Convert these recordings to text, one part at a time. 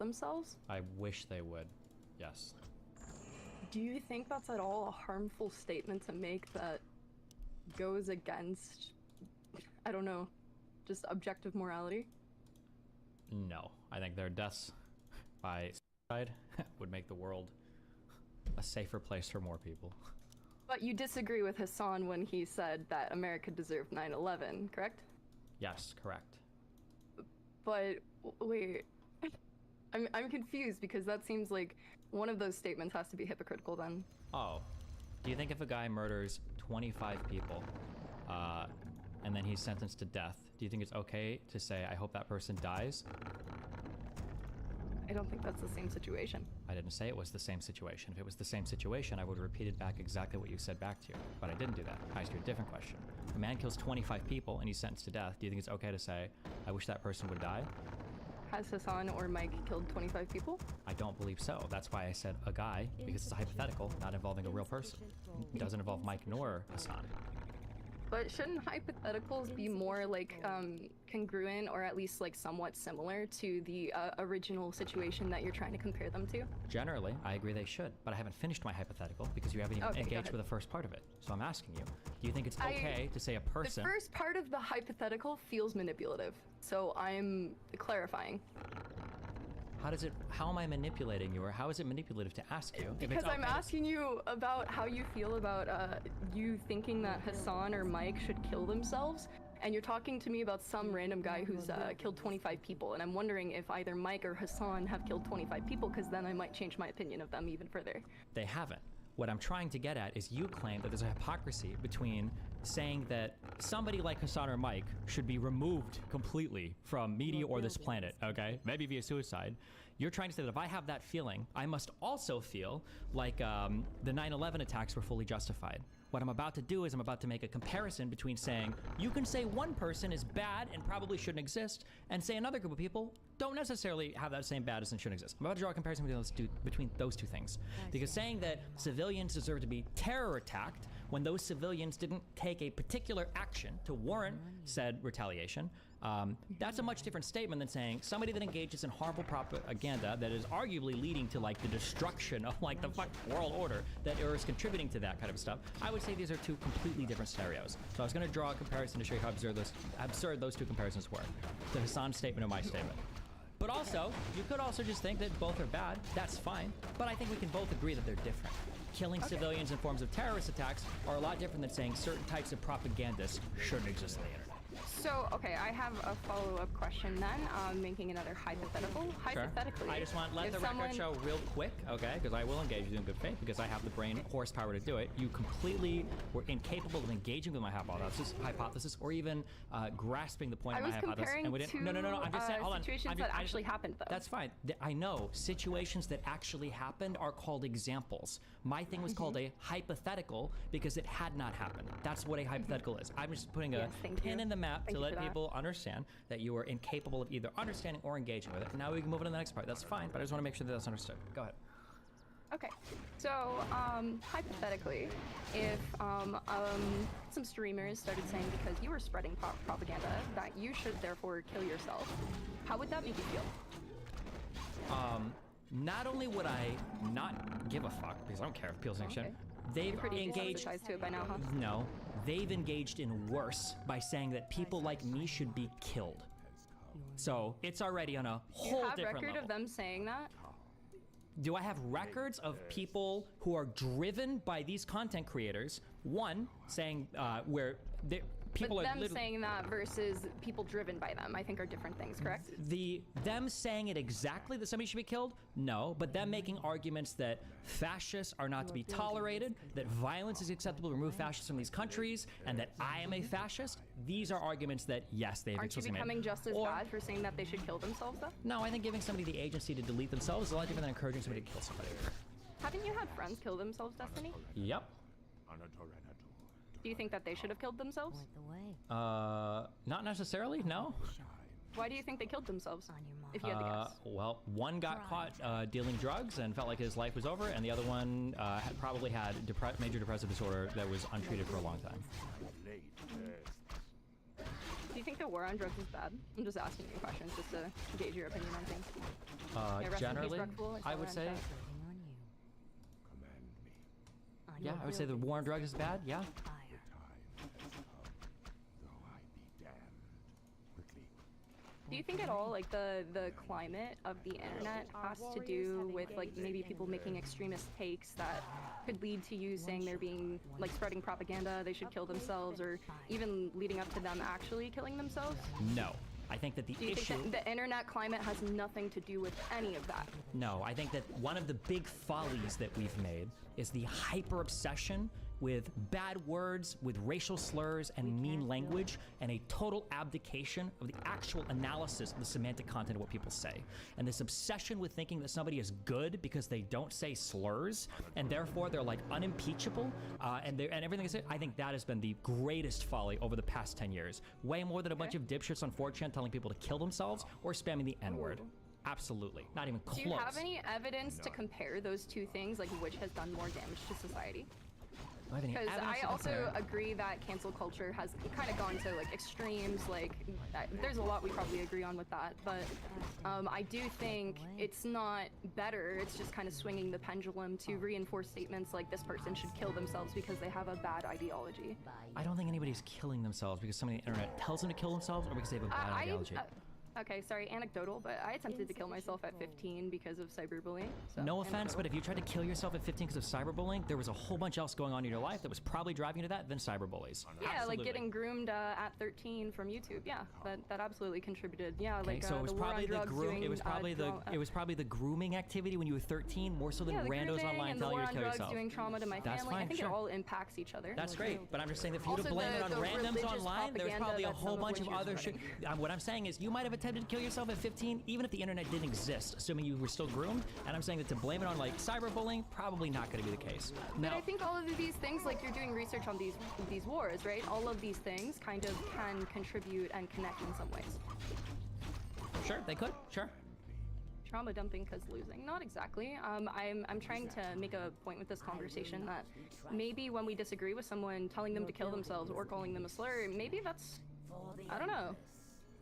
themselves? I wish they would, yes. Do you think that's at all a harmful statement to make that goes against, I don't know, just objective morality? No, I think their deaths by suicide would make the world a safer place for more people. But you disagree with Hassan when he said that America deserved 9/11, correct? Yes, correct. But wait, I'm confused because that seems like one of those statements has to be hypocritical then. Oh, do you think if a guy murders 25 people and then he's sentenced to death, do you think it's okay to say, I hope that person dies? I don't think that's the same situation. I didn't say it was the same situation. If it was the same situation, I would have repeated back exactly what you said back to you. But I didn't do that. I asked you a different question. If a man kills 25 people and he's sentenced to death, do you think it's okay to say, I wish that person would die? Has Hassan or Mike killed 25 people? I don't believe so. That's why I said a guy, because it's a hypothetical, not involving a real person. It doesn't involve Mike nor Hassan. But shouldn't hypotheticals be more like congruent or at least like somewhat similar to the original situation that you're trying to compare them to? Generally, I agree they should, but I haven't finished my hypothetical because you haven't even engaged with the first part of it. So I'm asking you, do you think it's okay to say a person... The first part of the hypothetical feels manipulative, so I'm clarifying. How am I manipulating you, or how is it manipulative to ask you? Because I'm asking you about how you feel about you thinking that Hassan or Mike should kill themselves, and you're talking to me about some random guy who's killed 25 people, and I'm wondering if either Mike or Hassan have killed 25 people, because then I might change my opinion of them even further. They haven't. What I'm trying to get at is you claim that there's a hypocrisy between saying that somebody like Hassan or Mike should be removed completely from media or this planet, okay? Maybe via suicide. You're trying to say that if I have that feeling, I must also feel like the 9/11 attacks were fully justified. What I'm about to do is I'm about to make a comparison between saying you can say one person is bad and probably shouldn't exist, and say another group of people don't necessarily have that same badness and shouldn't exist. I'm about to draw a comparison between those two things. Because saying that civilians deserve to be terror attacked when those civilians didn't take a particular action to warrant said retaliation, that's a much different statement than saying somebody that engages in harmful propaganda that is arguably leading to like the destruction of like the world order that is contributing to that kind of stuff. I would say these are two completely different scenarios. So I was going to draw a comparison to show you how absurd those two comparisons were. The Hassan statement and my statement. But also, you could also just think that both are bad. That's fine. But I think we can both agree that they're different. Killing civilians in forms of terrorist attacks are a lot different than saying certain types of propagandists shouldn't exist on the internet. So, okay, I have a follow-up question then, making another hypothetical. Hypothetically, I just want to let the record show real quick, okay, because I will engage with you in good faith, because I have the brain horsepower to do it. You completely were incapable of engaging with my hypothesis or even grasping the point of my hypothesis. And we didn't, no, I'm just saying, hold on. Situations that actually happened, though. That's fine. I know. Situations that actually happened are called examples. My thing was called a hypothetical because it had not happened. That's what a hypothetical is. I'm just putting a pin in the map to let people understand that you are incapable of either understanding or engaging with it. Now we can move on to the next part. That's fine, but I just want to make sure that that's understood. Go ahead. Okay, so hypothetically, if some streamers started saying because you were spreading propaganda that you should therefore kill yourself, how would that make you feel? Not only would I not give a fuck, because I don't care if people think shit, they've engaged to it by now, huh? No, they've engaged in worse by saying that people like me should be killed. So it's already on a whole different level. You have record of them saying that? Do I have records of people who are driven by these content creators? One, saying where people but are them saying that versus people driven by them, I think are different things, correct? Them saying it exactly that somebody should be killed? No, but them making arguments that fascists are not to be tolerated, that violence is acceptable to remove fascists from these countries, and that I am a fascist. These are arguments that, yes, they've explicitly made. Aren't you becoming just as bad for saying that they should kill themselves, though? No, I think giving somebody the agency to delete themselves is a lot different than encouraging somebody to kill somebody. Haven't you had friends kill themselves, Destiny? Yep. Do you think that they should have killed themselves? Not necessarily, no. Why do you think they killed themselves, if you had to guess? Well, one got caught dealing drugs and felt like his life was over, and the other one probably had major depressive disorder that was untreated for a long time. Do you think the war on drugs is bad? I'm just asking you questions just to gauge your opinion on things. Yeah, rest in peace, Generally, Ruckful. I would say. Yeah, I would say the war on drugs is bad. Yeah. Do you think at all like the climate of the internet has to do with like maybe people making extremist takes that could lead to you saying they're being like spreading propaganda, they should kill themselves, or even leading up to them actually killing themselves? No. I think that the Do you issue... think that the internet climate has nothing to do with any of that? No, I think that one of the big follies that we've made is the hyper obsession with bad words, with racial slurs and mean language, and a total abdication of the actual analysis of the semantic content of what people say. And this obsession with thinking that somebody is good because they don't say slurs, and therefore they're like unimpeachable, and everything they say, I think that has been the greatest folly over the past 10 years. Way more than a bunch of dipshits on 4chan telling people to kill themselves or spamming the N-word. Absolutely. Not even close. Do you have any evidence to compare those two things, like which has done more damage to society? Because I also agree that cancel culture has kind of gone to like extremes, like there's a lot we probably agree on with that, but I do think it's not better, it's just kind of swinging the pendulum to reinforce statements like this person should kill themselves because they have a bad ideology. I don't think anybody's killing themselves because somebody on the internet tells them to kill themselves or because they have a bad ideology. Okay, sorry, anecdotal, but I attempted to kill myself at 15 because of cyberbullying. So, no offense, but if you tried to kill yourself at 15 because of cyberbullying, there was a whole bunch else going on in your life that was probably driving you to that than cyberbullies. Yeah, absolutely. Like getting groomed at 13 from YouTube. Yeah, that absolutely contributed. Yeah, okay, like so it was the probably war on the drugs doing, it was probably the grooming activity when you were 13 more so than randos online telling you to kill yourself. Doing trauma to my family. Fine, I think it all impacts each other. That's great, but I'm just saying that for you to blame it on randoms online, there's probably a whole bunch of other shit. What I'm saying is you might have attempted to kill yourself at 15, even if the internet didn't exist, assuming you were still groomed. And I'm saying that to blame it on like cyberbullying, probably not going to be the case. But I think all of these things, like you're doing research on these wars, right? All of these things kind of can contribute and connect in some ways. Sure, they could. Sure. Trauma dumping because losing, not exactly. I'm trying to make a point with this conversation that maybe when we disagree with someone, telling them to kill themselves or calling them a slur, maybe that's, I don't know,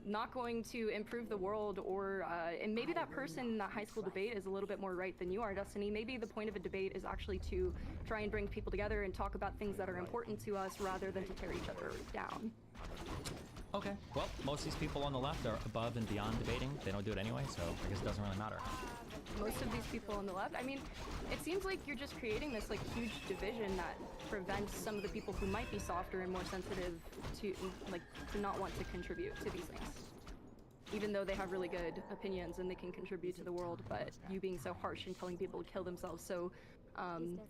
not going to improve the world, or and maybe that person in that high school debate is a little bit more right than you are, Destiny. Maybe the point of a debate is actually to try and bring people together and talk about things that are important to us rather than to tear each other down. Okay, well, most of these people on the left are above and beyond debating. They don't do it anyway, so I guess it doesn't really matter. Most of these people on the left, I mean, it seems like you're just creating this like huge division that prevents some of the people who might be softer and more sensitive to not want to contribute to these things. Even though they have really good opinions and they can contribute to the world, but you being so harsh and telling people to kill themselves so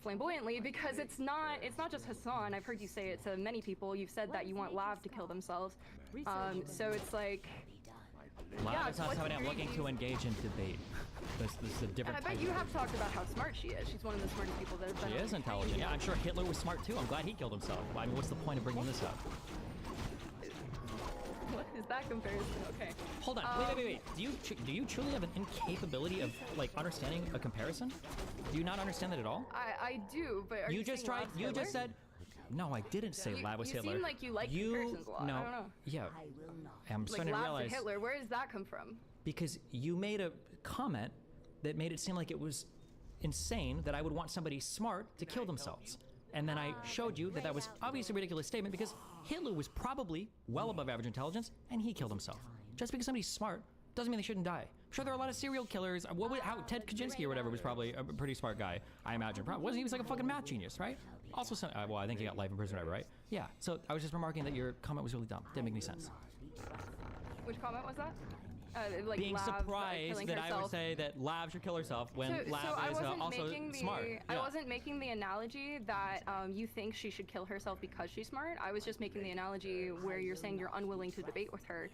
flamboyantly, because it's not just Hassan. I've heard you say it to many people. You've said that you want Lav to kill themselves. So it's like, Lav is not somebody I'm looking to engage in debate. This is a different type. But you have talked about how smart she is. She's one of the smartest people that have been. She is intelligent. Yeah, I'm sure Hitler was smart too. I'm glad he killed himself. I mean, what's the point of bringing this up? What is that comparison? Okay. Hold on. Wait. Do you truly have an incapability of like understanding a comparison? Do you not understand that at all? I do, but are you just tried. You just said. No, I didn't say Lav was Hitler. You seem like you like comparisons a lot. No. I don't know. Yeah. I'm starting to realize. Like Hitler. Where does that come from? Because you made a comment that made it seem like it was insane that I would want somebody smart to kill themselves. And then I showed you that that was obviously a ridiculous statement because Hitler was probably well above average intelligence and he killed himself. Just because somebody's smart doesn't mean they shouldn't die. I'm sure there are a lot of serial killers. Ted Kaczynski or whatever was probably a pretty smart guy, I imagine. He was like a fucking math genius, right? Also, well, I think he got life in prison, whatever, right? Yeah, so I was just remarking that your comment was really dumb. Didn't make any sense. Which comment was that? Like being Lav, surprised that I would say that Lav should kill herself when Lav is also smart. I wasn't making the analogy that you think she should kill herself because she's smart. I was just making the analogy where you're saying you're unwilling to debate with her,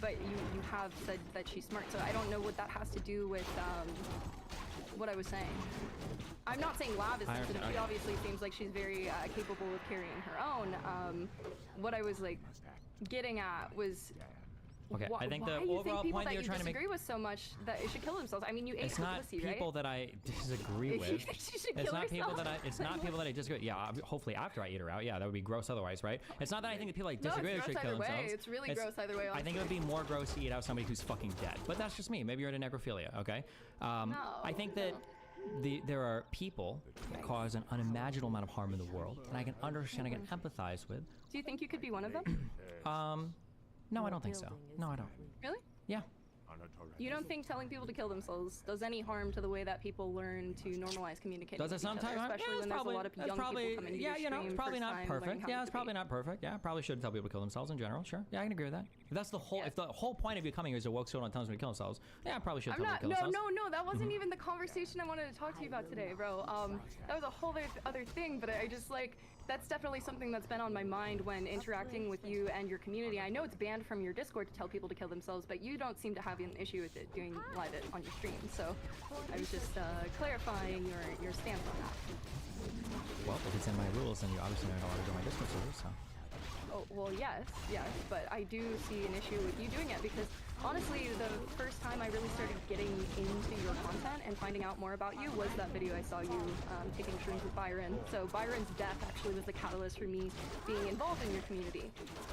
but you have said that she's smart. So I don't know what that has to do with what I was saying. I'm not saying Lav is sensitive. She obviously seems like she's very capable of carrying her own. What I was like getting at was Okay, I think the why you overall think people point that that you're you trying to make. disagree with so much that it should kill themselves. I mean, you ate It's her not pussy, people right? that I disagree with. You should It's kill not people yourself. that I. It's not people that I disagree with. Yeah, hopefully after I eat her out. Yeah, that would be gross otherwise, right? It's not that I think that people I No, disagree it's with gross should kill either way. themselves. It's really gross either way. I think it would be more gross to eat out somebody who's fucking dead. But that's just me. Maybe you're into necrophilia. Okay. I think that. There are people that cause an unimaginable amount of harm in the world, and I can understand, I can empathize with. Do you think you could be one of them? No, I don't think so. No, I don't. Really? Yeah. You don't think telling people to kill themselves does any harm to the way that people learn to normalize communicating Does it with each other, sometimes? especially Yeah, when there's a lot of young people coming to yeah, your you know, stream it's probably first not time learning perfect. how Yeah, to it's probably debate? not perfect. Yeah, probably should tell people to kill themselves in general. Sure. Yeah, I can agree with that. If that's the whole, Yeah. if the whole point of you coming here is to woke someone tells them to kill themselves, yeah, I probably should I'm tell not. them to kill themselves. No. That wasn't even the conversation I wanted to talk to you about today, bro. That was a whole other thing. But I just like that's definitely something that's been on my mind when interacting with you and your community. I know it's banned from your Discord to tell people to kill themselves, but you don't seem to have an issue with it doing live it on your stream. So I was just clarifying your stance on that. Well, if it's in my rules, then you obviously don't want to go my Discord server, so. Oh, well, yes, but I do see an issue with you doing it because honestly, the first time I really started getting into your content and finding out more about you was that video I saw you taking shrooms with Byron. So Byron's death actually was the catalyst for me being involved in your community.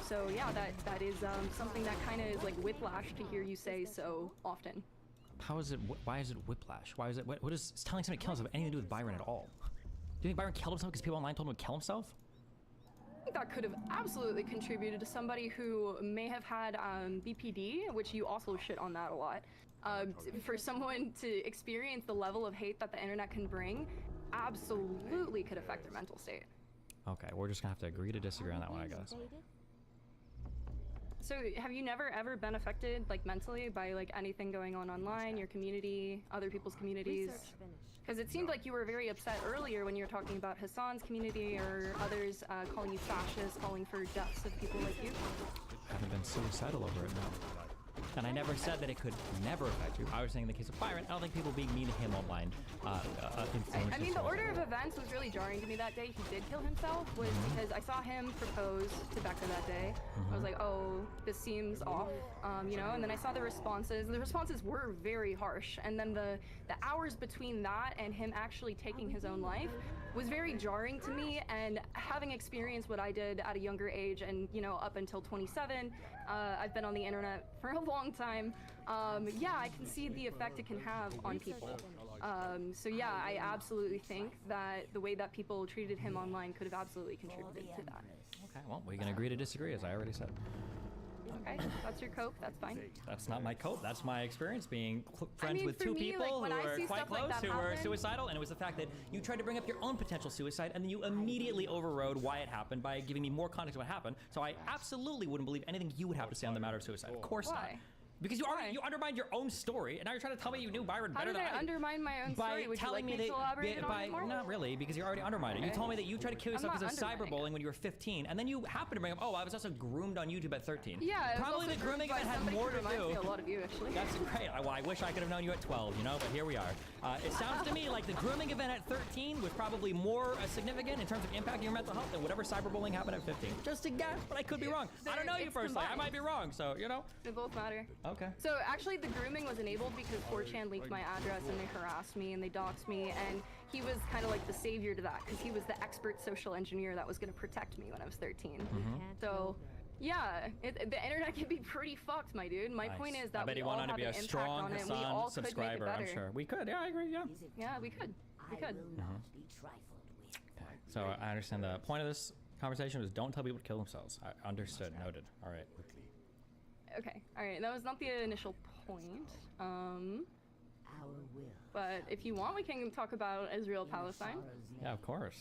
So yeah, that is something that kind of is like whiplash to hear you say so often. How is it? Why is it whiplash? Why is it? What is telling somebody to kill himself have anything to do with Byron at all? Do you think Byron killed himself because people online told him to kill himself? I think that could have absolutely contributed to somebody who may have had BPD, which you also shit on that a lot. For someone to experience the level of hate that the internet can bring, absolutely could affect their mental state. Okay, we're just gonna have to agree to disagree on that one, I guess. So have you never ever been affected like mentally by like anything going on online, your community, other people's communities? Because it seemed like you were very upset earlier when you were talking about Hassan's community or others calling you fascist, calling for deaths of people like you. I haven't been suicidal over it now. And I never said that it could never affect you. I was saying in the case of Byron, I don't think people being mean to him online influences. I mean, the order of events was really jarring to me that day. He did kill himself was because I saw him propose to Becca that day. I was like, oh, this seems off, you know. And then I saw the responses. The responses were very harsh. And then the hours between that and him actually taking his own life was very jarring to me. And having experienced what I did at a younger age, and you know, up until 27, I've been on the internet for a long time. Yeah, I can see the effect it can have on people. So yeah, I absolutely think that the way that people treated him online could have absolutely contributed to that. Okay, well, we can agree to disagree, as I already said. Okay, that's your coke, that's fine. That's not my cope. That's my experience being friends with for two me, people like, when who I are see quite stuff like close, that who were happen- suicidal, and it was the fact that you tried to bring up your own potential suicide, and then you immediately overrode why it happened by giving me more context of what happened. So I absolutely wouldn't believe anything you would have to say on the matter of suicide. Of course not. Why? Because you Why? already you undermined your own story, and now you're trying to tell me you knew Byron How better did than I undermine my own by story? Would you telling like me me that to elaborate on by it more? not really, because you already undermined it. You Okay. told me that you tried to kill yourself I'm because of not undermining cyberbullying when you were 15, and then you happened to bring up, oh, I was also groomed on YouTube at 13. Yeah, it was Probably also the grooming groomed by event had somebody more who to reminds do. me a lot of you, actually. That's great. Well, I wish I could have known you at 12, you know, but here we are. It sounds to me like the grooming event at 13 was probably more significant in terms of impacting your mental health than whatever cyberbullying happened at 15. Just a guess, but I could be wrong. I don't know you It's personally. I combined. might be wrong, so, you know. They both matter. Okay. So actually the grooming was enabled because 4chan leaked my address and they harassed me and they doxed me, and he was kind of like the savior to that because he was the expert social engineer that was going to protect me when I was 13. So yeah, the internet can be pretty fucked, my dude. My point is that I bet we he all went on to have be an a impact strong on it, and we Hassan all could make it subscriber, I'm better. sure. We could, yeah, I agree, yeah. Yeah, we could. We could. Okay. So I understand the point of this conversation was don't tell people to kill themselves. I understood, noted. All right. Okay, all right. That was not the initial point. But if you want, we can talk about Israel-Palestine. Yeah, of course.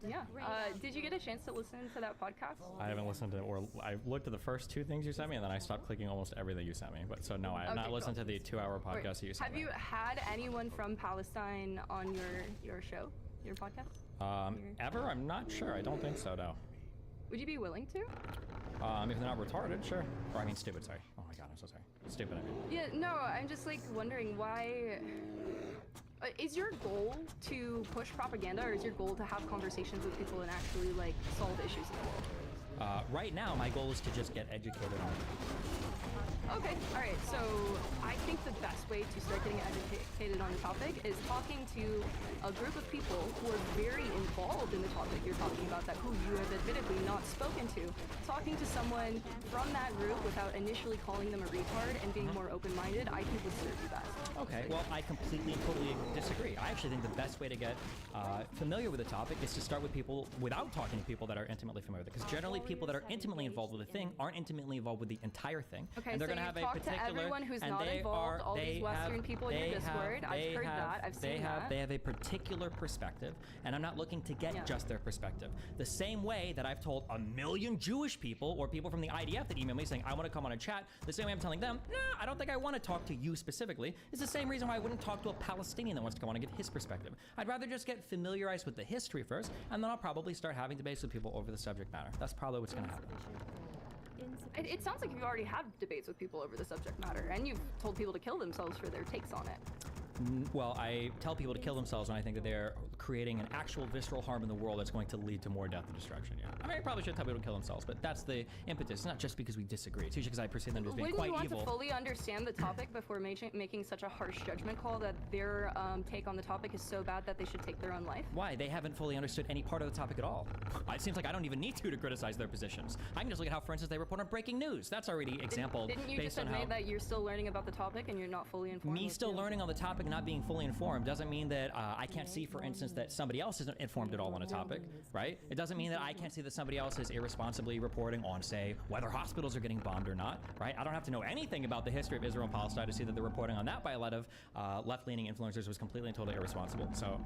Yeah. Did you get a chance to listen to that podcast? I haven't listened to, or I looked at the first two things you sent me, and then I stopped clicking almost everything you sent me. But so no, I have Okay, not cool. listened to the 2-hour podcast Wait, that you sent have me. you had anyone from Palestine on your show, your podcast? Ever? I'm not sure. I don't think so, no. Would you be willing to? If they're not retarded, sure. Or I mean stupid, sorry. Oh my god, I'm so sorry. Stupid, I mean. Yeah, no, I'm just like wondering why. Is your goal to push propaganda, or is your goal to have conversations with people and actually like solve issues in the world? Right now, my goal is to just get educated on it. Okay, alright, so I think the best way to start getting educated on the topic is talking to a group of people who are very involved in the topic you're talking about, that who you have admittedly not spoken to. Talking to someone from that group without initially calling them a retard and being more open-minded, I think would serve you best. Okay, well, I completely and totally disagree. I actually think the best way to get familiar with the topic is to start with people without talking to people that are intimately familiar with it. Because generally, people that are intimately involved with a thing aren't intimately involved with the entire thing. Okay, and they're so gonna have you a talk particular, to everyone who's and not they involved, are, all they these Western have, people in they your Discord. have, I've heard have, that. I've they seen have, that. They have a particular perspective, and I'm not looking to get just their perspective. The same way that I've told a million Jewish people or people from the IDF that email me saying, I want to come on a chat, the same way I'm telling them, no, I don't think I want to talk to you specifically, is the same reason why I wouldn't talk to a Palestinian that wants to come on and give his perspective. I'd rather just get familiarized with the history first, and then I'll probably start having debates with people over the subject matter. That's probably what's going to happen. It sounds like you've already had debates with people over the subject matter, and you've told people to kill themselves for their takes on it. Well, I tell people to kill themselves when I think that they're creating an actual visceral harm in the world that's going to lead to more death and destruction, yeah. I mean, I probably should tell people to kill themselves, but that's the impetus. It's not just because we disagree. It's usually because I perceive them as being quite evil. Wouldn't you want to fully understand the topic before making such a harsh judgment call that their take on the topic is so bad that they should take their own life? Why? They haven't fully understood any part of the topic at all. It seems like I don't even need to criticize their positions. I can just look at how, for instance, they report on breaking news. That's already exampled. Didn't you based just on admit how that you're still learning about the topic and you're not fully informed? me still learning on the topic, not being fully informed, doesn't mean that I can't see, for instance, that somebody else isn't informed at all on a topic, right? It doesn't mean that I can't see that somebody else is irresponsibly reporting on, say, whether hospitals are getting bombed or not, right? I don't have to know anything about the history of Israel and Palestine to see that the reporting on that by a lot of left-leaning influencers was completely and totally irresponsible, so...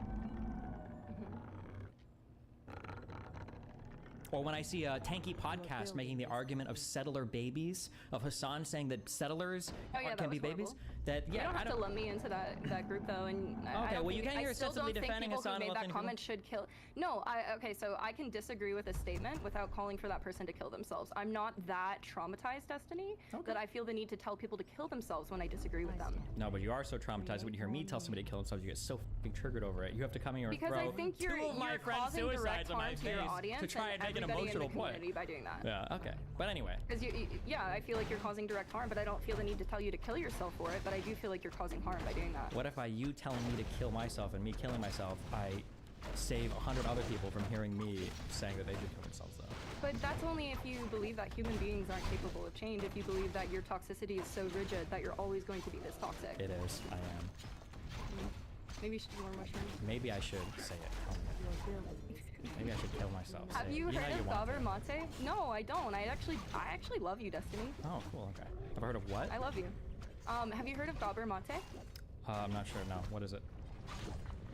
Or when I see a tanky podcast making the argument of settler babies, of Hassan saying that settlers can be babies, that you don't have to lump me into that group though, and okay, well you can't hear ostensibly defending Hassan. Who made that comment should kill. No, okay, so I can disagree with a statement without calling for that person to kill themselves. I'm not that traumatized, Destiny, that I feel the need to tell people to kill themselves when I disagree with them. No, but you are so traumatized when you hear me tell somebody to kill themselves, you get so fucking triggered over it. You have to come here and because throw I think you're causing direct harm to your audience to try and make an emotional point by doing that. Yeah, okay. But anyway. Because yeah, I feel like you're causing direct harm, but I don't feel the need to tell you to kill yourself for it, but I do feel like you're causing harm by doing that. What if by you telling me to kill myself and me killing myself, I save 100 other people from hearing me saying that they should kill themselves, though? But that's only if you believe that human beings aren't capable of change, if you believe that your toxicity is so rigid that you're always going to be this toxic. It is. I am. Maybe you should do more mushrooms. Maybe I should say it. Maybe I should kill myself. Have you heard of Gaber Mate? No, I don't. I actually love you, Destiny. Oh, cool. Okay. Have I heard of what? I love you. Have you heard of Gaber Mate? I'm not sure. No. What is it?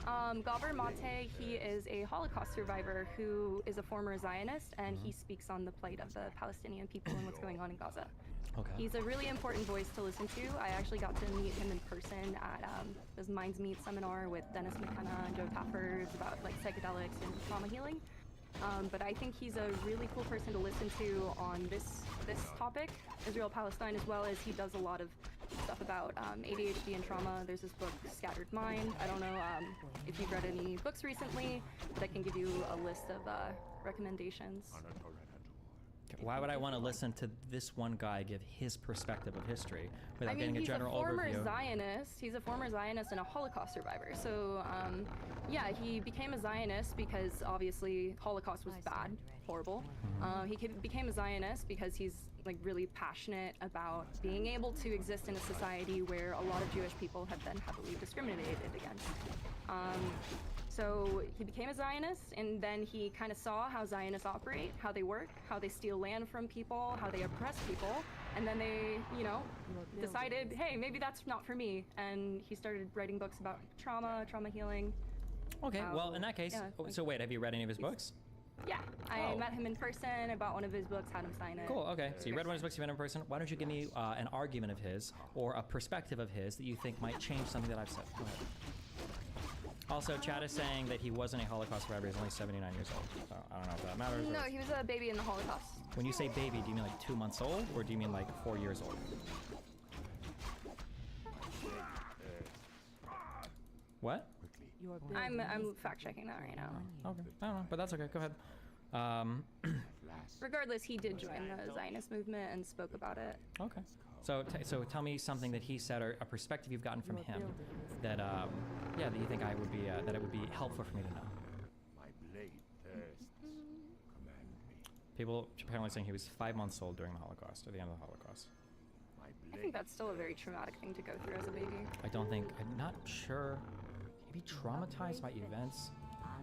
Gaber Mate, he is a Holocaust survivor who is a former Zionist, and he speaks on the plight of the Palestinian people and what's going on in Gaza. Okay. He's a really important voice to listen to. I actually got to meet him in person at this Minds Meet seminar with Dennis McKenna and Joe Taffords about like psychedelics and trauma healing. But I think he's a really cool person to listen to on this topic, Israel-Palestine, as well as he does a lot of stuff about ADHD and trauma. There's this book, Scattered Mind. I don't know if you've read any books recently, but I can give you a list of recommendations. Why would I want to listen to this one guy give his perspective of history without getting a general overview? He's a former Zionist and a Holocaust survivor. So, yeah, he became a Zionist because obviously Holocaust was bad, horrible. He became a Zionist because he's like really passionate about being able to exist in a society where a lot of Jewish people have been heavily discriminated against. So he became a Zionist, and then he kind of saw how Zionists operate, how they work, how they steal land from people, how they oppress people, and then they, you know, decided, hey, maybe that's not for me, and he started writing books about trauma healing. Okay, well, in that case, yeah, so wait, have you read any of his books? Yeah, I met him in person, I bought one of his books, had him sign it. Cool, okay. So you read one of his books, you met him in person. Why don't you give me an argument of his, or a perspective of his that you think might change something that I've said? Go ahead. Also, Chad is saying that he wasn't a Holocaust survivor. He's only 79 years old. So I don't know if that matters. No, he was a baby in the Holocaust. When you say baby, do you mean like 2 months old, or do you mean like 4 years old? What? I'm fact checking that right now. Okay, I don't know, but that's okay. Go ahead. Regardless, he did join the Zionist movement and spoke about it. Okay. So tell me something that he said or a perspective you've gotten from him that yeah, that you think I would be that it would be helpful for me to know. My blade thirsts. Command me. People apparently saying he was 5 months old during the Holocaust, or the end of the Holocaust. My I blade. think that's still a very traumatic thing to go through as a baby. I'm not sure. Maybe traumatized by events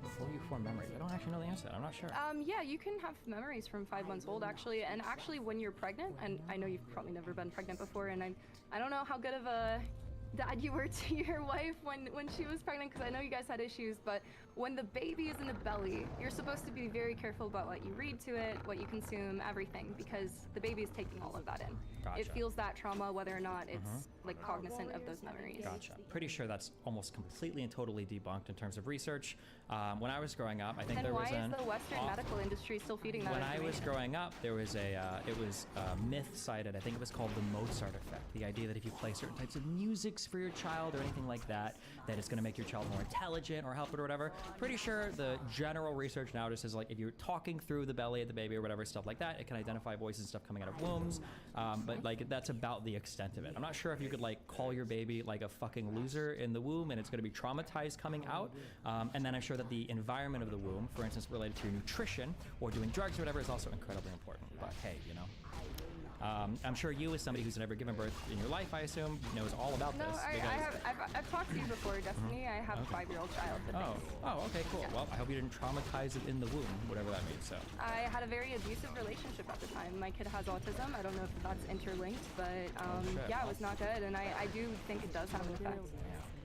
before you form memories. I don't actually know the answer to that. I'm not sure. Yeah, you can have memories from 5 months old actually, and actually when you're pregnant, and I know you've probably never been pregnant before, and I don't know how good of a dad you were to your wife when she was pregnant, because I know you guys had issues, but when the baby is in the belly, you're supposed to be very careful about what you read to it, what you consume, everything, because the baby is taking all of that in. Gotcha. It feels that trauma whether or not it's like cognizant of those memories. Gotcha. Pretty sure that's almost completely and totally debunked in terms of research. When I was growing up, I think Then there why was is the Western medical industry still feeding that When I information? was growing up, there was it was myth cited. I think it was called the Mozart effect. The idea that if you play certain types of musics for your child or anything like that, that it's going to make your child more intelligent or help it or whatever. Pretty sure the general research now just is like if you're talking through the belly of the baby or whatever, stuff like that, it can identify voices and stuff coming out of wombs. But like that's about the extent of it. I'm not sure if you could like call your baby like a fucking loser in the womb and it's going to be traumatized coming out. And then I'm sure that the environment of the womb, for instance, related to your nutrition or doing drugs or whatever, is also incredibly important. But hey, you know. I'm sure you, as somebody who's never given birth in your life, I assume, knows all about No, this. I've talked to you before, Destiny. I have a 5-year-old child. But Okay, cool. Yeah. Well, I hope you didn't traumatize it in the womb, whatever that means. So. I had a very abusive relationship at the time. My kid has autism. I don't know if that's interlinked, but shit. yeah, it was not good, and I do think it does have an effect.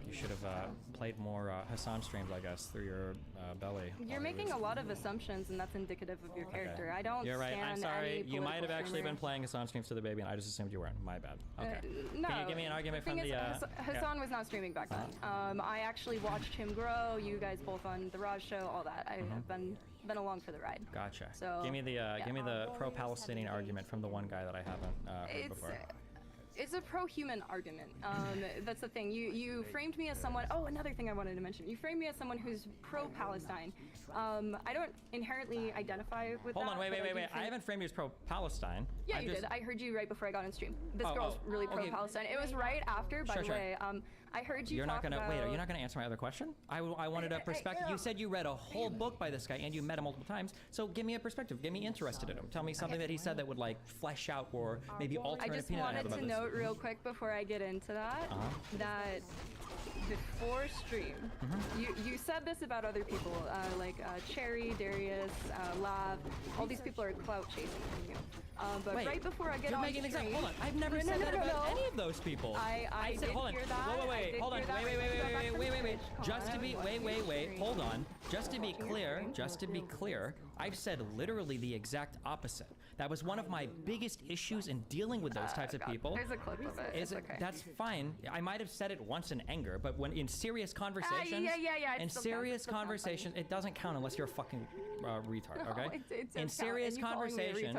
You should have played more Hassan streams, I guess, through your belly. You're making a lot of assumptions, and that's indicative of your character. I don't. You're right. I'm stan sorry. any You might have political actually streamer. been playing Hassan streams to the baby, and I just assumed you weren't. My bad. Okay. No. Can you give me an argument the from thing the? is, Hassan was not streaming back then. I actually watched him grow. You guys both on the Raj show, all that. I have been along for the ride. Gotcha. So, give me the yeah. give me the pro-Palestinian argument from the one guy that I haven't heard before. It's a pro-human argument. That's the thing. You framed me as someone. Oh, another thing I wanted to mention. You framed me as someone who's pro-Palestine. I don't inherently identify with Hold that. on, wait. I haven't framed you as pro-Palestine. Yeah, you did. I heard you right before I got on stream. This girl's really okay. pro-Palestine. It was right after, by the way. I heard you. You're not gonna talk wait. about... Are you not gonna answer my other question? I wanted a perspective. You said you read a whole book by this guy and you met him multiple times. So give me a perspective. Get me interested in him. Tell me something that he said that would like flesh out or maybe alter I an just opinion I have wanted about to this. note real quick before I get into that that before stream, you said this about other people, like Cherry, Darius, Lav. All these people are clout chasing from you. But Wait, right before I get you're on making an stream, example. Hold on, I've never said that about any of those people. I said, did hold on, hear that. wait, hold on, wait. Just to be, wait, hold on. Just to be clear, I've said literally the exact opposite. That was one of my biggest issues in dealing with those types of people. There's a clip of it. It's okay. That's fine. I might have said it once in anger, but when in serious conversations, yeah. in serious conversations, it doesn't count unless you're a fucking retard. Okay. In serious conversations,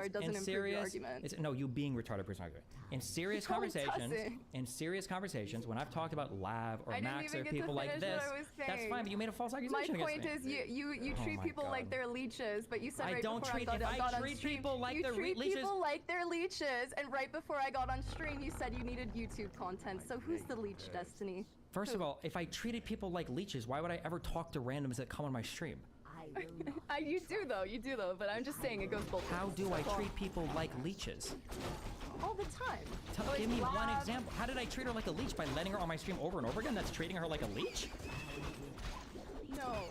no, you being retarded person. In serious conversations, when I've talked about Lav or Max or people like this, that's fine. But you made a false accusation My against point me. is, you treat people like they're leeches, but you said right don't before treat. I got on treat stream, people like you they're treat leeches. people like they're leeches, and right before I got on stream, you said you needed YouTube content. So who's the leech, Destiny? First of all, if I treated people like leeches, why would I ever talk to randoms that come on my stream? You do though, but I'm just saying it goes both ways. How do I treat people like leeches? All the time. Give me one example. How did I treat her like a leech? By letting her on my stream over and over again? That's treating her like a leech? No.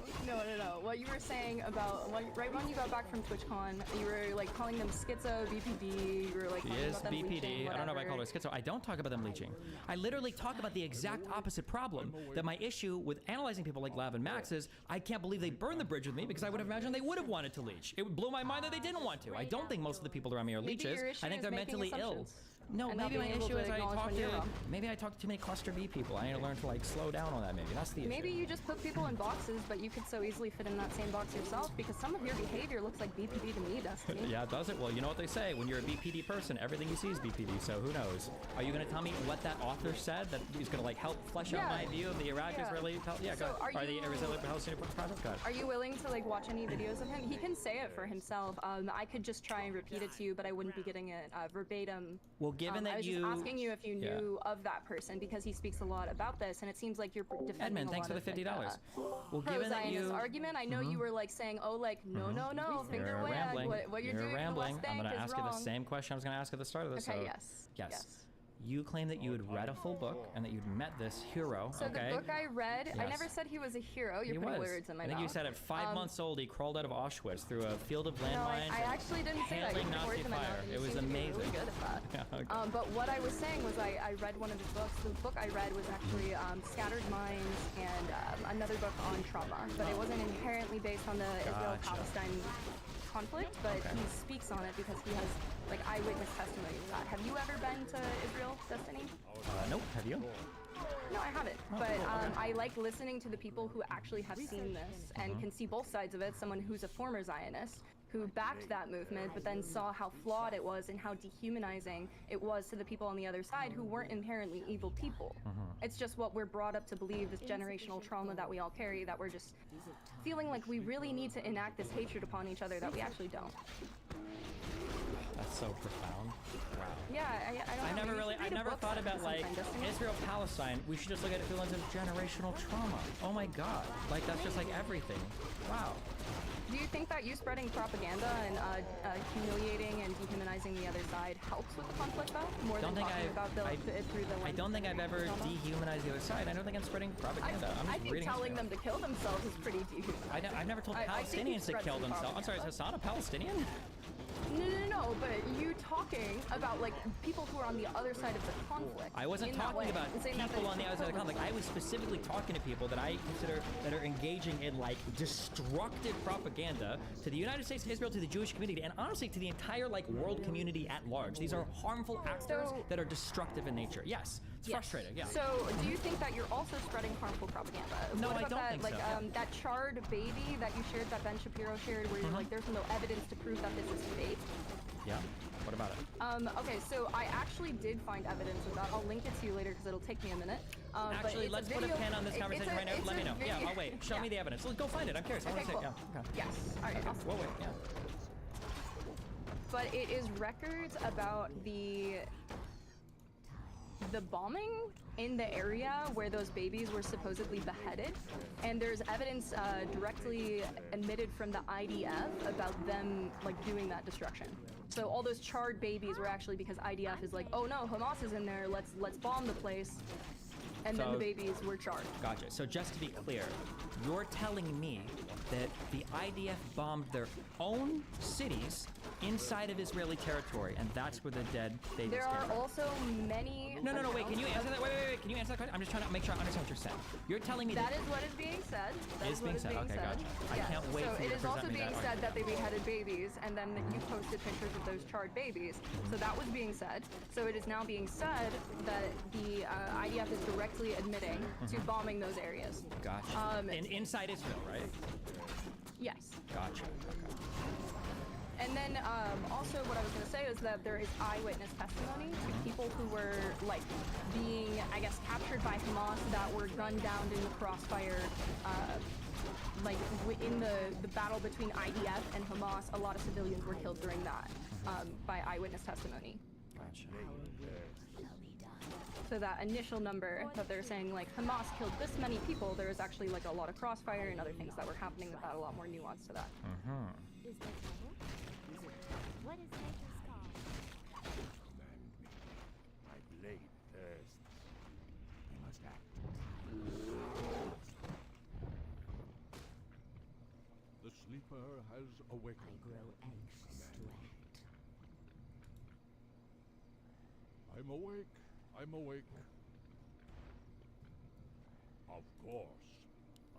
What you were saying about right when you got back from TwitchCon, you were like calling them schizo, BPD. You were like talking about them BPD. leeching, I don't know if I whatever. call her schizo. I don't talk about them leeching. I literally talk about the exact opposite problem. That my issue with analyzing people like Lav and Max is I can't believe they burned the bridge with me because I would have imagined they would have wanted to leech. It blew my mind that they didn't want to. I don't think most of the people around me are Maybe leeches. your issue I think is they're making mentally ill. assumptions. No, And not maybe my being able issue to is acknowledge when you're wrong. maybe I talk to too many cluster B people. I need to learn to like slow down on that. Maybe that's the issue. Maybe you just put people in boxes, but you could so easily fit in that same box yourself because some of your behavior looks like BPD to me, Destiny. Yeah, does it? Well, you know what they say. When you're a BPD person, everything you see is BPD, so who knows? Are you going to tell me what that author said that is going to like help flesh out my view of the Iraq-Israeli... Yeah, So go ahead. The Israeli-Palestinian project? Go ahead. Are you willing to like watch any videos of him? He can say it for himself. I could just try and repeat it to you, but I wouldn't be getting it verbatim. Well, given I that was you... just asking you if you Yeah. knew of that person because he speaks a lot about this, and it seems like you're defending Edmund, a thanks lot for the of, like, $50. Well, given that pro-Zionist you... argument. I know you were like saying, oh, like no, no, no, finger You're wag. rambling. What you're You're doing in the rambling. West I'm Bank going to is ask you wrong. the same question I was going to ask at the start of this. Okay, so, yes. Yes. You claim that you had read a full book and that you'd met this hero, So okay? the book I read, I Yes. never said he was a hero. You're He putting was. words in my I mouth. think you said at 5 months old he crawled out of Auschwitz through a field of No, landmines. I actually didn't say that. You're handling putting words Nazi in my mouth, fire. and It you was seem to be amazing. really good at that. Yeah, okay. But what I was saying was I read one of his books. The book I read was actually Scattered Minds and another book on trauma. But it wasn't inherently based on the Israel-Palestine conflict, but he speaks on it because he has like eyewitness testimony to that. Have you ever been to Israel, Destiny? Nope. Have you? No, I haven't. But I like listening to the people who actually have seen this and can see both sides of it. Someone who's a former Zionist who backed that movement, but then saw how flawed it was and how dehumanizing it was to the people on the other side who weren't inherently evil people. It's just what we're brought up to believe, this generational trauma that we all carry, that we're just feeling like we really need to enact this hatred upon each other that we actually don't. That's so profound. Wow. Yeah, I don't know. I never thought about like Israel-Palestine. We should just look at it through the lens of generational trauma. Oh my God. Like that's just like everything. Wow. Do you think that you spreading propaganda and humiliating and dehumanizing the other side helps with the conflict, though? More than talking about it through the lens I don't think I've ever trauma? dehumanized the other side. I don't think I'm spreading propaganda. I'm I just think reading telling history. them to kill themselves is pretty dehumanizing. I've never told I think you've Palestinians to spread kill some themselves. I'm sorry, is propaganda. Hassan a Palestinian? No, but you talking about like people who are on the other side of the conflict. I wasn't in that talking way, about and saying that people they on the should other side of the kill conflict. I was specifically talking to people that I consider that are engaging in like destructive propaganda to the United States, to Israel, to the Jewish community, and honestly to the entire like world community at large. These are harmful actors that are destructive in nature. Yes, it's frustrating. Yeah. So, do you think that you're also spreading harmful propaganda? No, what I about don't that, think like, so. that charred baby that you shared, that Ben Shapiro shared, where you're like, there's no evidence to prove that this is fake? Yeah. What about it? Okay, so I actually did find evidence of that. I'll link it to you later because it'll take me a minute. But Actually, it's let's a put a video, pin on this conversation right now. Let me know. Yeah, I'll wait. Show me the evidence. Let's go find it. I'm curious. I want Okay, to see cool. it. Yeah. Okay. Yes. All right. Okay. Awesome. We'll wait. Yeah. But it is records about the bombing in the area where those babies were supposedly beheaded, and there's evidence directly emitted from the IDF about them like doing that destruction. So all those charred babies were actually because IDF is like, oh no, Hamas is in there, let's bomb the place, and then the babies were charred. Gotcha. So just to be clear, you're telling me that the IDF bombed their own cities inside of Israeli territory, and that's where the dead babies There are came from. also many. No, wait, can you answer that? Wait, can you answer that question? I'm just trying to make sure I understand what you're saying. You're telling me That is what is being said. That Is is what being is said. being Okay, said. gotcha. I Yes. can't wait So for you it to is present also me being that said that they beheaded babies, and then you posted pictures of those charred babies. So that was being said. So it is now being said that the IDF is directly admitting to bombing those areas. Gotcha. Inside Israel, right? Yes. Gotcha. Okay. And then also what I was going to say is that there is eyewitness testimony to people who were like being, I guess, captured by Hamas that were gunned down in the crossfire. Like in the battle between IDF and Hamas, a lot of civilians were killed during that by eyewitness testimony. Gotcha. So that initial number that they're saying like Hamas killed this many people, there was actually like a lot of crossfire and other things that were happening that had a lot more nuance to that. Is there trouble? What is nature's call? Command me. My blade thirsts. We must act. The sleeper has I awakened. grow anxious to act. I'm awake. I'm awake. Of course.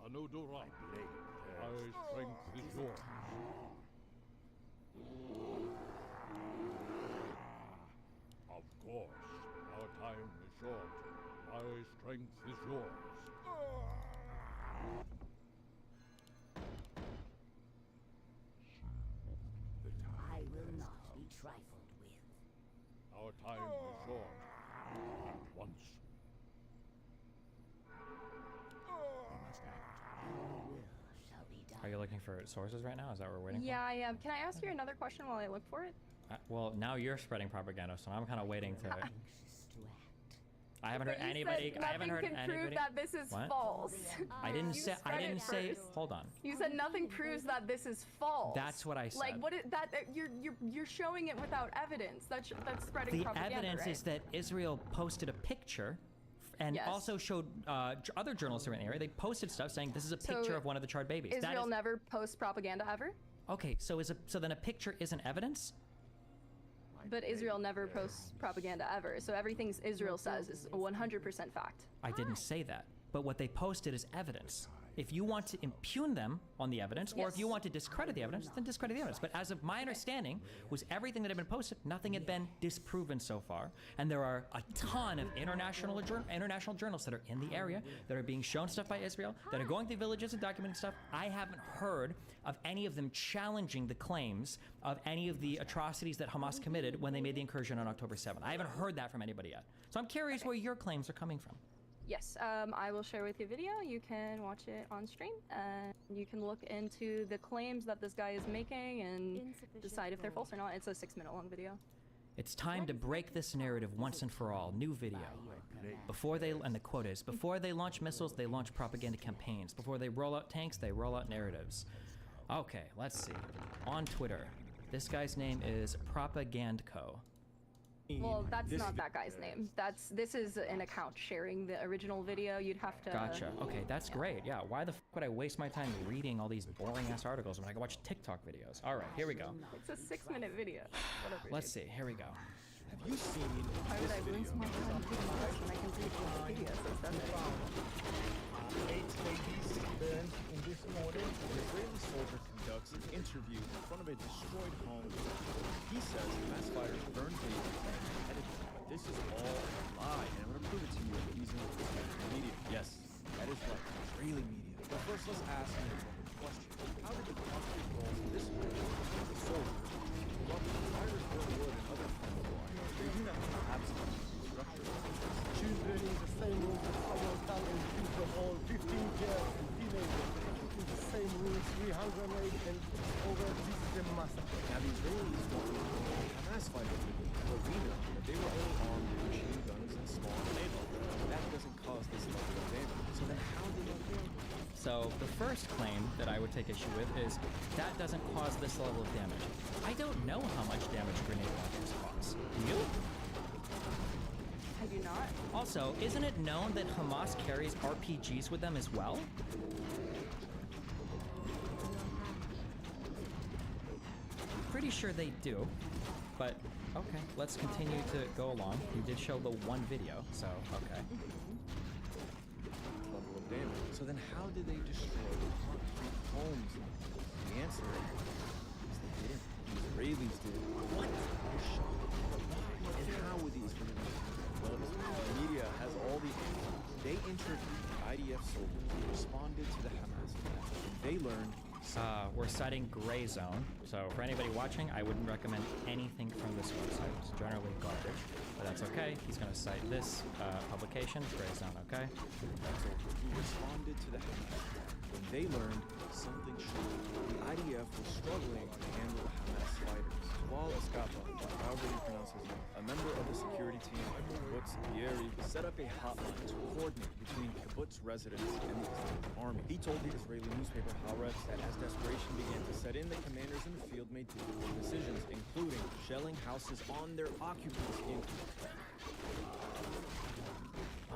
Anodorai. Blade My thirsts. strength is yours. Of course. Our time is short. My strength is yours. The time I will has not come. be trifled with. Our time is short. At once. We must act. Your will shall be done. Are you looking for sources right now? Is that what we're waiting Yeah, I am. Can I ask you another question while I look for it? Well, now you're spreading propaganda, so I'm kind of waiting to. Anxious to act. I haven't heard But you anybody. said I haven't heard nothing can prove anybody. that this is What? false. I didn't You say. I spread it didn't say. first. Hold on. You said nothing proves that this is false. That's what I said. Like what? You're showing it without evidence. That's spreading The propaganda. evidence right? is that Israel posted a picture and Yes. also showed other journalists who were in the area. They posted stuff saying this is a picture So of one of the charred babies. That Israel is, never posts propaganda ever. okay, so then a picture isn't evidence? But Israel never posts propaganda ever. So everything Israel says is 100% fact. I didn't say that. But what they posted is evidence. If you want to impugn them on the evidence, or if you Yes. want to discredit the evidence, then discredit the evidence. But as of my understanding, was everything that had been posted, nothing had been disproven so far. And there are a ton of international journalists that are in the area that are being shown stuff by Israel, that are going through villages and documenting stuff. I haven't heard of any of them challenging the claims of any of the atrocities that Hamas committed when they made the incursion on October 7th. I haven't heard that from anybody yet. So I'm curious where your claims are coming from. Yes, I will share with you a video. You can watch it on stream, and you can look into the claims that this guy is making and Insufficient decide if they're gold. false or not. It's a 6-minute long video. It's time to break this narrative once and for all. New video. Before they, and the quote is, before they launch missiles, they launch propaganda campaigns. Before they roll out tanks, they roll out narratives. Okay, let's see. On Twitter, this guy's name is Propagandco. Well, that's not that guy's name. This is an account sharing the original video. You'd have to. Gotcha. Okay, that's great. Yeah, why the f would I waste my time reading all these boring ass articles when I can watch TikTok videos? All right, here we go. It's a 6-minute video. Whatever. Let's see. Here we go. Have you seen Why would this I video? lose my time taking this when I can read the video? So it's definitely. 8 babies burned in this morning. An Israeli soldier conducts an interview in front of a destroyed home. He says mass fires burned babies and beheaded them. But this is all a lie, and I'm going to prove it to you using the media. Yes, that is right, Israeli media. But first, let's ask an important question. How did the conflict goals of this war with the soldiers corrupt the fires burn wood and other flammable items? They do not have some structure. Children in the same room with our talent people, all 15 girls and teenagers in the same room, 300 and over. This is a massacre. Now the Israelis want to Hamas fighters, but we know that they were only armed with machine guns and small grenades. That doesn't cause this level of damage. So then how did that go? So the first claim that I would take issue with is that doesn't cause this level of damage. I don't know how much damage grenade launchers cause. Do you? I do not. Also, isn't it known that Hamas carries RPGs with them as well? Pretty sure they do, but okay, let's continue to go along. You did show the one video, so okay. Level of damage. So then how did they destroy the concrete homes? The answer is they didn't. The Israelis did. What? You're shocked. But why? And how would the Israelis do it? Well, the media has all the answers. They interviewed IDF soldiers who responded to the Hamas attack. They learned We're citing Gray Zone, so for anybody watching, I wouldn't recommend anything from this website. It's generally garbage, but that's okay. He's going to cite this publication, Gray Zone, okay? who responded to the Hamas attack. When they learned something shocking, the IDF was struggling to handle the Hamas fighters. Wal Escapa, however you pronounce his name, a member of the security team at Kibbutz Be'eri, set up a hotline to coordinate between Kibbutz residents and the Israeli army. He told the Israeli newspaper Haaretz that as desperation began to set in, the commanders in the field made difficult decisions, including shelling houses on their occupants in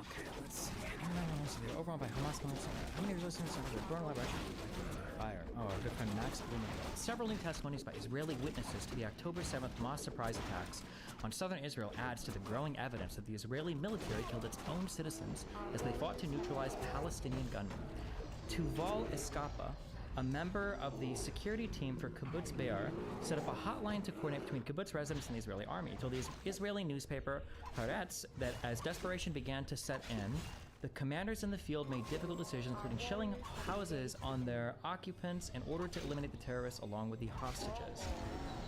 Okay, let's see. They're overrun by Hamas militants. How many resistance were burned alive by fire? Oh, our good friend Max Blumenthal. Several new testimonies by Israeli witnesses to the October 7th Hamas surprise attacks on southern Israel adds to the growing evidence that the Israeli military killed its own citizens as they fought to neutralize Palestinian gunmen. Tuval Escapa, a member of the security team for Kibbutz Be'er, set up a hotline to coordinate between kibbutz residents and the Israeli army. He told the Israeli newspaper Haaretz that as desperation began to set in, the commanders in the field made difficult decisions, including shelling houses on their occupants in order to eliminate the terrorists along with the hostages.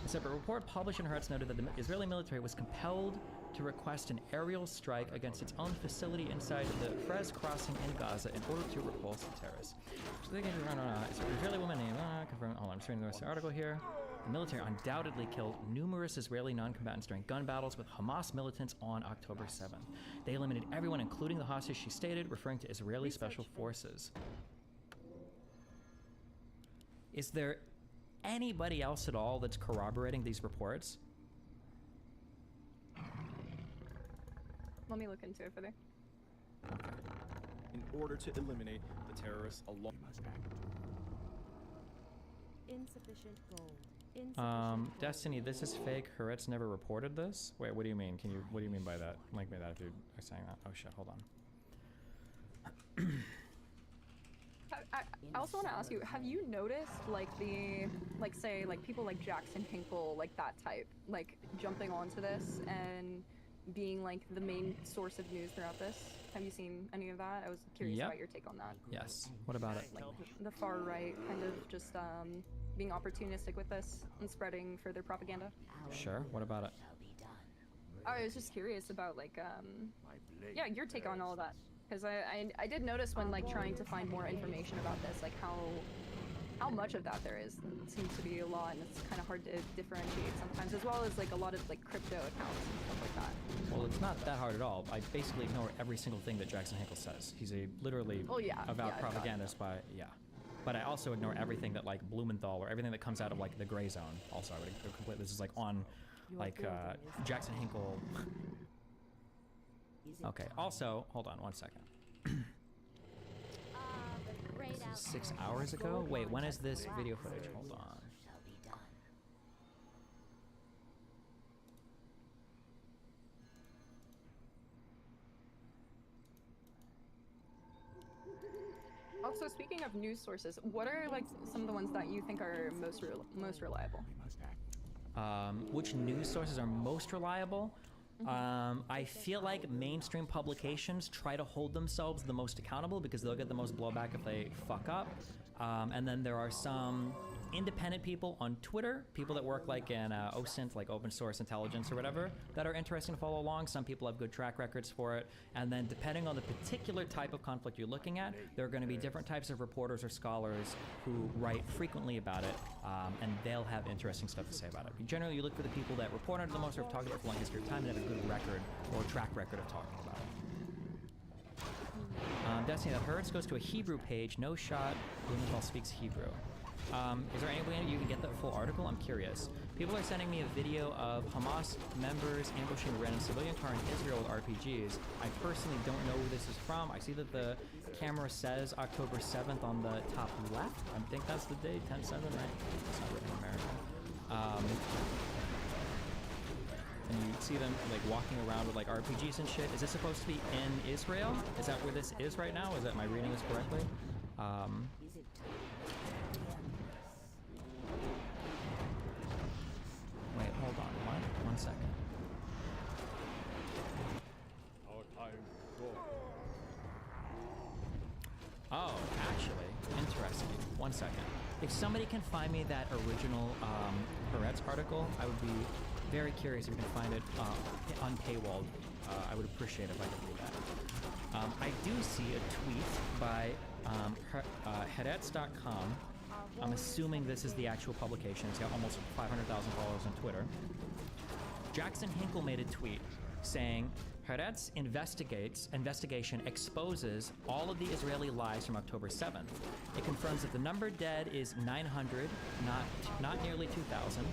A separate report published in Haaretz noted that the Israeli military was compelled to request an aerial strike against its own facility inside the Frez crossing in Gaza in order to repulse the terrorists. So they can run on an Israeli woman named confirmed. Hold on, I'm just reading the rest of the article here. The military undoubtedly killed numerous Israeli non-combatants during gun battles with Hamas militants on October 7th. They eliminated everyone, including the hostage, she stated, referring to Israeli special forces. Is there anybody else at all that's corroborating these reports? Let me look into it further. In order to eliminate the terrorists along. Insufficient gold. Destiny, this is fake. Haaretz never reported this. Wait, what do you mean? What do you mean by that? Like by that if you're saying that? Oh shit, hold on. I also want to ask you, have you noticed like say people like Jackson Hinkle, like that type, like jumping onto this and being like the main source of news throughout this? Have you seen any of that? I was curious about your take on that. Yes. What about it? Like the far right kind of just being opportunistic with this and spreading further propaganda. Sure. What about it? I was just curious about like yeah, your take on all of that. Because I did notice when like trying to find more information about this, like how much of that there is. It seems to be a lot, and it's kind of hard to differentiate sometimes, as well as like a lot of like crypto accounts and stuff like that. Well, it's not that hard at all. I basically ignore every single thing that Jackson Hinkle says. He's a literally avowed propagandist by But I also ignore everything that like Blumenthal or everything that comes out of like the gray zone. Also, I would completely. This is like on like Jackson Hinkle. Okay. Also, hold on one second. This is 6 hours ago? Wait, when is this video footage? Hold on. Also, speaking of news sources, what are like some of the ones that you think are most reliable? Which news sources are most reliable? I feel like mainstream publications try to hold themselves the most accountable because they'll get the most blowback if they fuck up. And then there are some independent people on Twitter, people that work like in OSINT, like open source intelligence or whatever, that are interesting to follow along. Some people have good track records for it. And then depending on the particular type of conflict you're looking at, there are going to be different types of reporters or scholars who write frequently about it, and they'll have interesting stuff to say about it. Generally, you look for the people that report on it the most or have talked about it for a long history of time and have a good record or track record of talking about it. Destiny, that Haaretz goes to a Hebrew page. No shot. Blumenthal speaks Hebrew. Is there any way you can get the full article? I'm curious. People are sending me a video of Hamas members ambushing a random civilian car in Israel with RPGs. I personally don't know who this is from. I see that the camera says October 7th on the top left. I think that's the date, 10/7, right? It's not written in American. And you see them like walking around with like RPGs and shit. Is this supposed to be in Israel? Is that where this is right now? Am I reading this correctly? Wait, hold on. One second. Our time is short. Oh, actually, interesting. 1 second. If somebody can find me that original Haaretz article, I would be very curious if you can find it unpaywalled. I would appreciate it if I could read that. I do see a tweet by Haaretz.com. I'm assuming this is the actual publication. It's got almost 500,000 followers on Twitter. Jackson Hinkle made a tweet saying, Haaretz investigation exposes all of the Israeli lies from October 7th. It confirms that the number dead is 900, not nearly 2,000.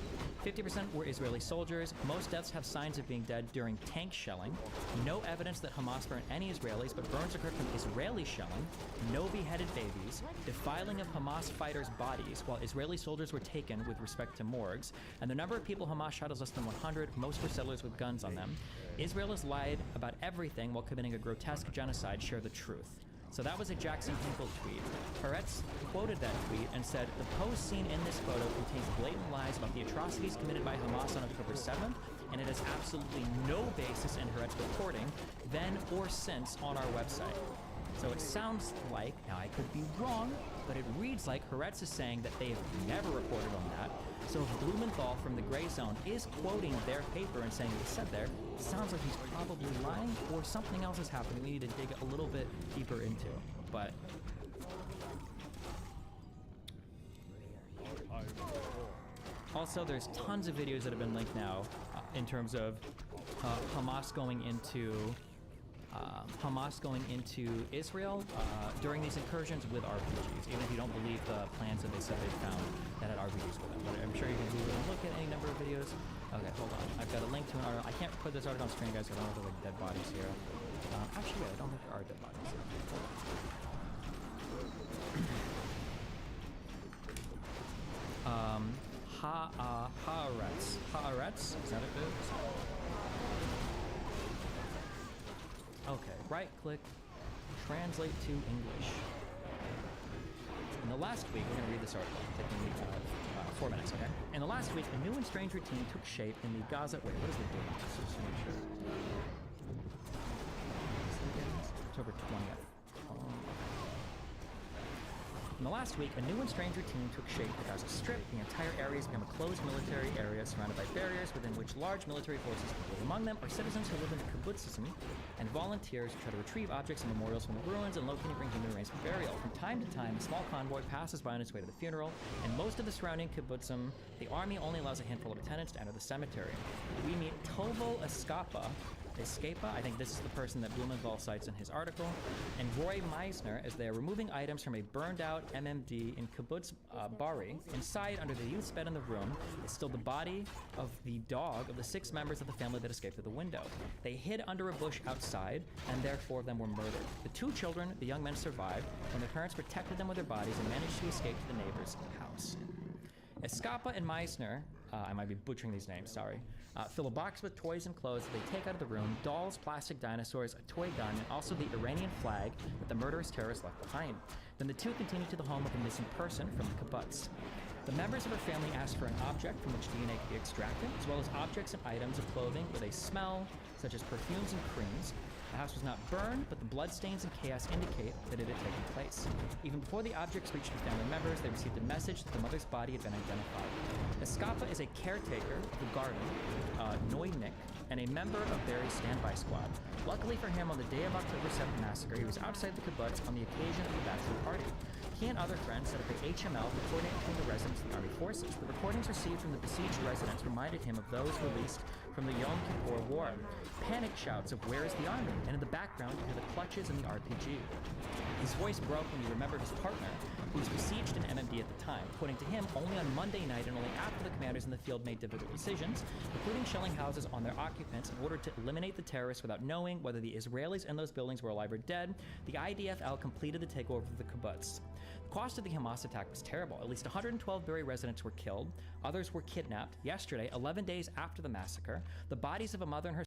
50% were Israeli soldiers. Most deaths have signs of being dead during tank shelling. No evidence that Hamas burned any Israelis, but burns occurred from Israeli shelling. No beheaded babies. Defiling of Hamas fighters' bodies while Israeli soldiers were taken with respect to morgues. And the number of people Hamas shot is less than 100. Most were settlers with guns on them. Israel has lied about everything while committing a grotesque genocide. Share the truth. So that was a Jackson Hinkle tweet. Haaretz quoted that tweet and said, the post seen in this photo contains blatant lies about the atrocities committed by Hamas on October 7th, and it has absolutely no basis in Haaretz reporting, then or since, on our website. So it sounds like, now I could be wrong, but it reads like Haaretz is saying that they have never reported on that. So if Blumenthal from the Gray Zone is quoting their paper and saying what he said there, it sounds like he's probably lying or something else is happening we need to dig a little bit deeper into. But also, there's tons of videos that have been linked now in terms of Hamas going into Israel during these incursions with RPGs, even if you don't believe the plans that they said they found that had RPGs with them. But I'm sure you can Google and look at any number of videos. Okay, hold on. I've got a link to an article. I can't put this article on screen, guys, because I don't know if there's like dead bodies here. Actually, yeah, I don't think there are dead bodies here. Haaretz? Is that it? Okay, right click, translate to English. In the last week, we're going to read this article. It's taking me 4 minutes, okay? In the last week, a new and strange routine took shape in the Gaza. Wait, what is the date? Just to make sure. October 20th. In the last week, a new and strange routine took shape in the Gaza Strip. The entire area has become a closed military area surrounded by barriers within which large military forces live. Among them are citizens who live in the kibbutzim and volunteers who try to retrieve objects and memorials from the ruins and locate and bring human remains for burial. From time to time, a small convoy passes by on its way to the funeral, and most of the surrounding kibbutzim, the army only allows a handful of attendants to enter the cemetery. We meet Tovo Escapa, I think this is the person that Blumenthal cites in his article, and Roy Meisner as they are removing items from a burned out MMD in Kibbutz Bari. Inside, under the youth's bed in the room, is still the body of the dog of the 6 members of the family that escaped through the window. They hid under a bush outside, and therefore them were murdered. The 2 children, the young men, survived when their parents protected them with their bodies and managed to escape to the neighbor's house. Escapa and Meisner, I might be butchering these names, sorry, fill a box with toys and clothes that they take out of the room, dolls, plastic dinosaurs, a toy gun, and also the Iranian flag that the murderous terrorists left behind. Then the 2 continue to the home of a missing person from the kibbutz. The members of her family ask for an object from which DNA can be extracted, as well as objects and items of clothing with a smell, such as perfumes and creams. The house was not burned, but the bloodstains and chaos indicate that it had taken place. Even before the objects reached the family members, they received a message that the mother's body had been identified. Escapa is a caretaker of the garden, Noynik, and a member of Barry's standby squad. Luckily for him, on the day of October 7th massacre, he was outside the kibbutz on the occasion of the bachelor party. He and other friends set up a HML to coordinate between the residents and the army forces. The recordings received from the besieged residents reminded him of those released from the Yom Kippur War. Panic shouts of "Where is the army?" and in the background you hear the clutches in the RPG. His voice broke when he remembered his partner, who was besieged in MMD at the time. According to him, only on Monday night and only after the commanders in the field made difficult decisions, including shelling houses on their occupants in order to eliminate the terrorists without knowing whether the Israelis in those buildings were alive or dead, the IDF completed the takeover of the kibbutz. The cost of the Hamas attack was terrible. At least 112 Berry residents were killed. Others were kidnapped. Yesterday, 11 days after the massacre, the bodies of a mother and her